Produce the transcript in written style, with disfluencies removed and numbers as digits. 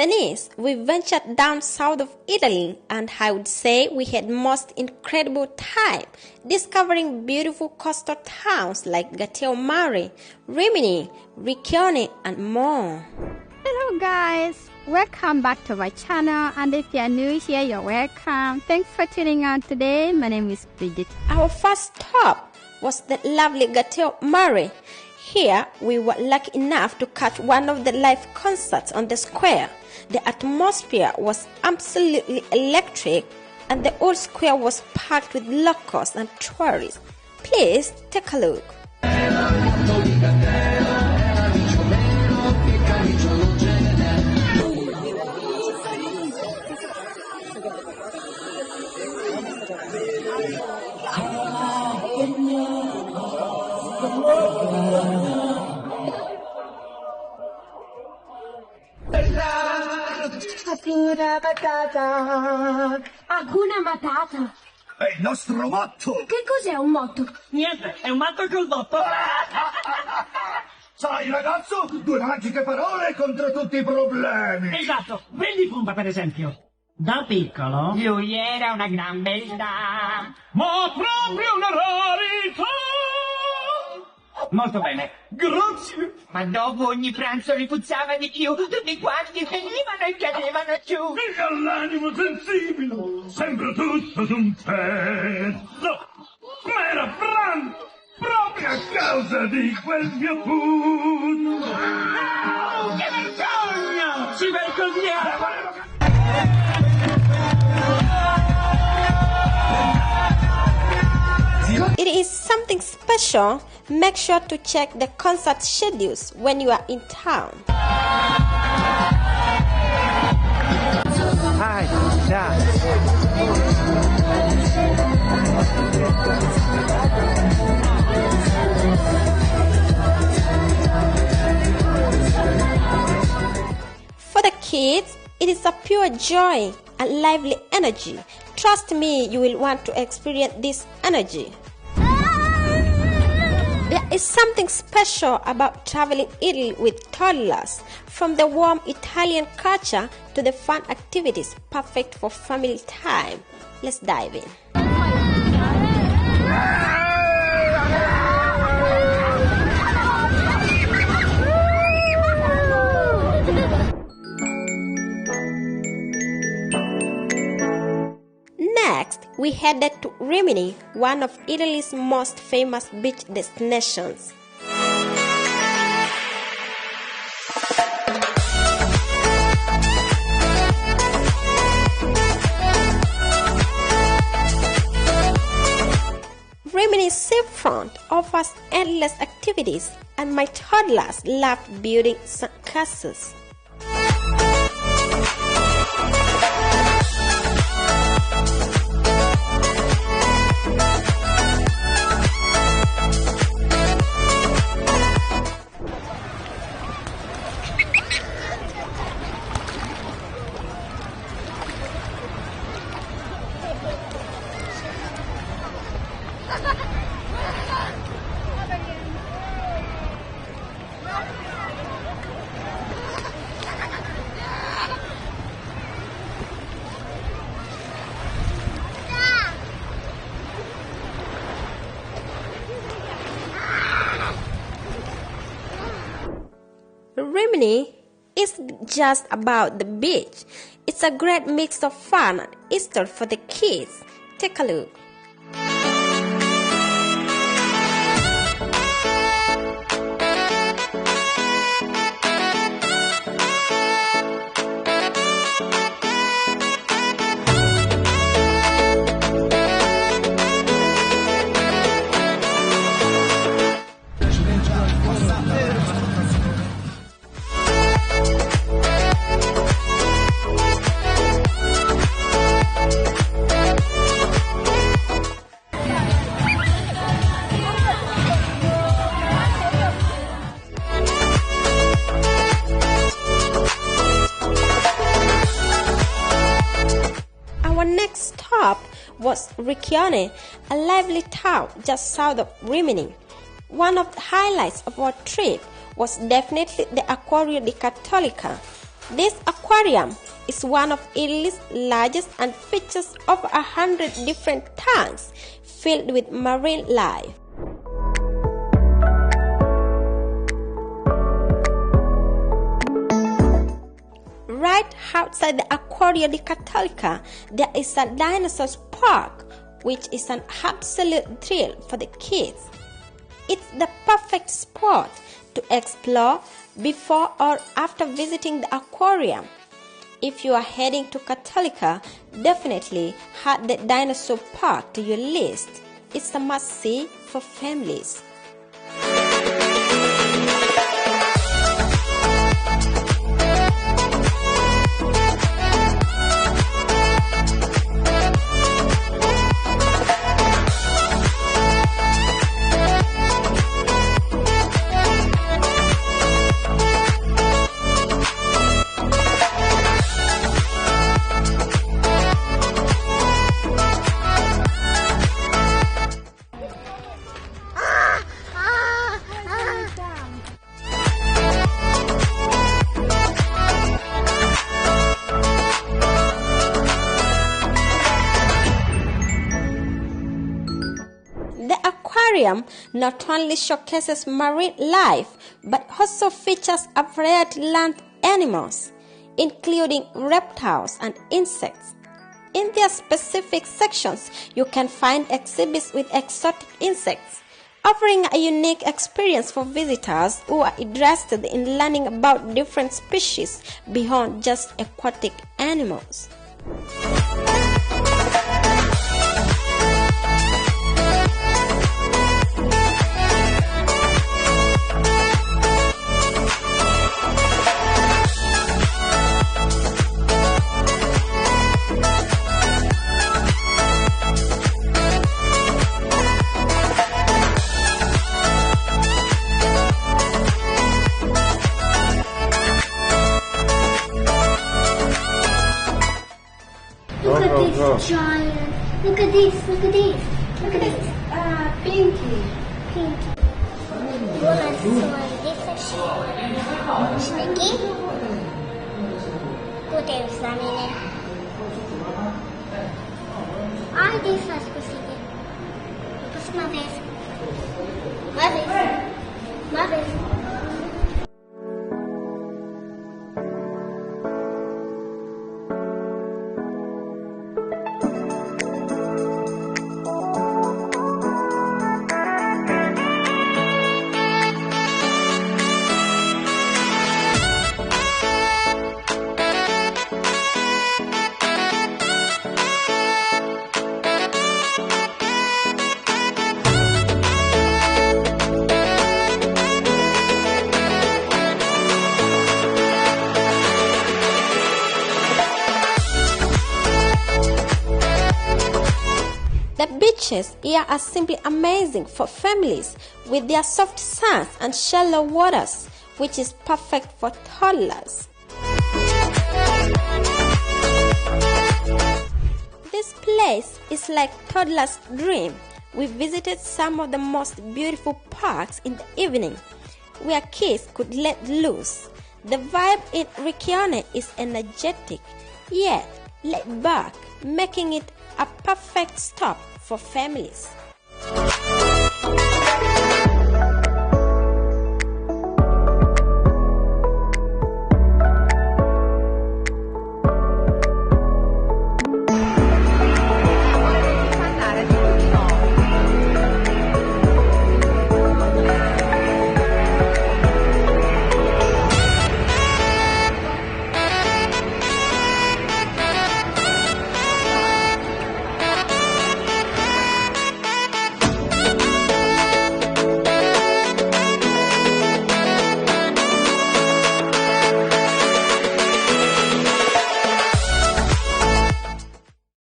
Venice, we ventured down south of Italy, and I would say we had most incredible time discovering beautiful coastal towns like Gatteo Mare, Rimini, Riccione, and more. Hello guys, welcome back to my channel, and if you are new here, you're welcome. Thanks for tuning on today. My name is Brigy. Our first stop was the lovely Gatteo Mare. Here, we were lucky enough to catch one of the live concerts on the square. The atmosphere was absolutely electric, and the old square was packed with locals and tourists. Please take a look. Hakuna Matata. È il nostro motto! Che cos'è un motto? Niente, è un matto col dotto. Sai ragazzo, due magiche parole contro tutti i problemi! Esatto, prendi Pumba per esempio. Da piccolo lui era una gran beltà, ma proprio una rarità. Molto bene, grazie. Ma dopo ogni pranzo mi puzzava di più, tutti quanti venivano e cadevano giù. E all'animo sensibile sembra tutto d'un pezzo. Ma era pranzo proprio a causa di quel mio punto. Oh, che vergogna! Ci vergogniamo! It is something special. Make sure to check the concert schedules when you are in town. Hi, yeah. For the kids, it is a pure joy and lively energy. Trust me, you will want to experience this energy. There is something special about traveling Italy with toddlers, from the warm Italian culture to the fun activities perfect for family time. Let's dive in. Next, we headed to Rimini, one of Italy's most famous beach destinations. Rimini seafront offers endless activities, and my toddlers loved building castles. Rimini isn't just about the beach. It's a great mix of fun and Easter for the kids. Take a look. Was Riccione, a lively town just south of Rimini. One of the highlights of our trip was definitely the Acquario di Cattolica. This aquarium is one of Italy's largest and features over 100 different tanks filled with marine life. Right outside the Acquario di Cattolica, there is a dinosaurs park, which is an absolute thrill for the kids. It's the perfect spot to explore before or after visiting the aquarium. If you are heading to Cattolica, definitely add the dinosaur park to your list. It's a must-see for families. Not only showcases marine life, but also features a variety of land animals, including reptiles and insects. In their specific sections, you can find exhibits with exotic insects, offering a unique experience for visitors who are interested in learning about different species beyond just aquatic animals. Giant. Look at this, look at this. Look at this. Pinky. Pinky. This is Sticky. Tutaj już zamienię. A this is Sticky. Посмотри. Смотри. Смотри. The beaches here are simply amazing for families with their soft sands and shallow waters, which is perfect for toddlers. This place is like toddler's dream. We visited some of the most beautiful parks in the evening, where kids could let loose. The vibe in Riccione is energetic, yet laid back, making it a perfect stop for families.